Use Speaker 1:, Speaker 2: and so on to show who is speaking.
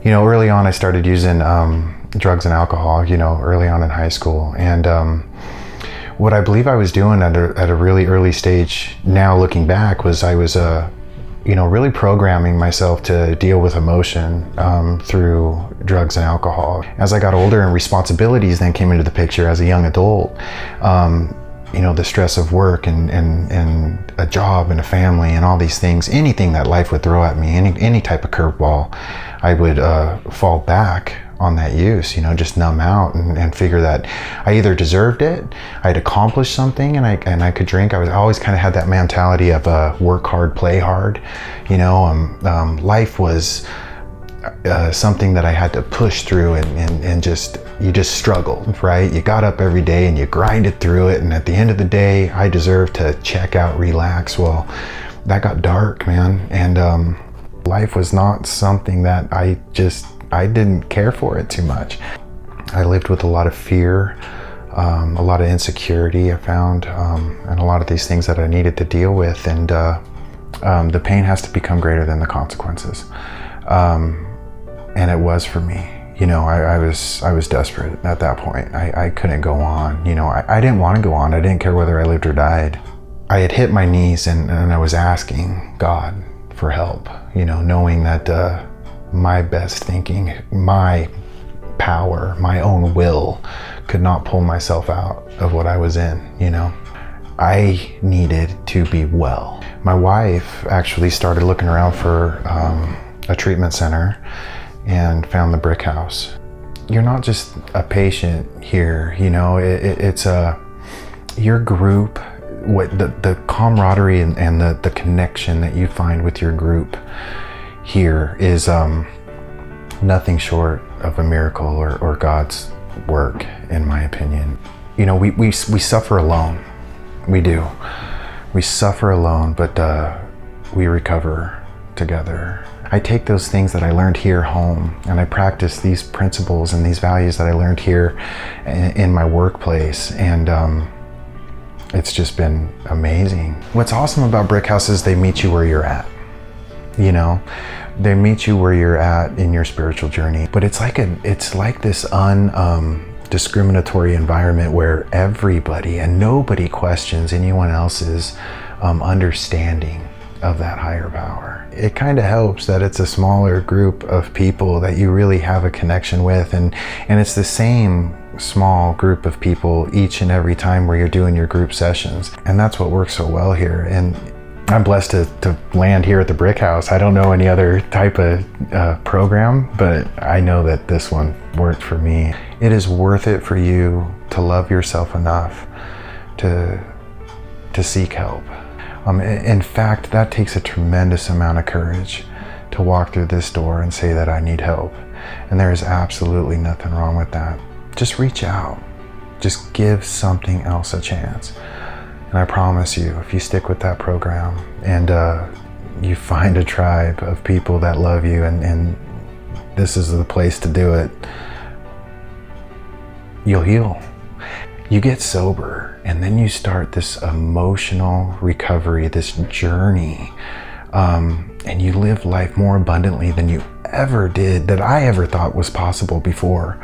Speaker 1: Early on I started using drugs and alcohol, early on in high school. And what I believe I was doing at a really early stage, now looking back, was I was really programming myself to deal with emotion through drugs and alcohol. As I got older and responsibilities then came into the picture as a young adult, the stress of work and a job and a family and all these things, anything that life would throw at me, any type of curveball, I would fall back on that use, just numb out and figure that I either deserved it, I'd accomplished something, and I could drink. I always kind of had that mentality of work hard, play hard. Life was something that I had to push through and you just struggled, right? You got up every day and you grinded through it, and at the end of the day, I deserved to check out, relax. Well, that got dark, man, and life was not something that I didn't care for it too much. I lived with a lot of fear, a lot of insecurity, I found, and a lot of these things that I needed to deal with, and the pain has to become greater than the consequences. And it was for me. I was desperate at that point. I couldn't go on. I didn't want to go on. I didn't care whether I lived or died. I had hit my knees and I was asking God for help, knowing that my best thinking, my power, my own will could not pull myself out of what I was in. I needed to be well. My wife actually started looking around for a treatment center and found the Brick House. You're not just a patient here, it's your group, what the camaraderie and the connection that you find with your group here is nothing short of a miracle or God's work, in my opinion. We suffer alone. We do. We suffer alone, but we recover together. I take those things that I learned here home and I practice these principles and these values that I learned here in my workplace, and it's just been amazing. What's awesome about Brick House is they meet you where you're at. They meet you where you're at in your spiritual journey, but it's like this discriminatory environment where everybody and nobody questions anyone else's understanding of that higher power. It kind of helps that it's a smaller group of people that you really have a connection with, and it's the same small group of people each and every time where you're doing your group sessions, and that's what works so well here. And I'm blessed to land here at the Brick House. I don't know any other type of program, but I know that this one worked for me. It is worth it for you to love yourself enough to seek help. In fact, that takes a tremendous amount of courage to walk through this door and say that I need help. And there is absolutely nothing wrong with that. Just reach out. Just give something else a chance. And I promise you, if you stick with that program and you find a tribe of people that love you, and this is the place to do it, you'll heal. You get sober, and then you start this emotional recovery, this journey, and you live life more abundantly than you ever did, that I ever thought was possible before.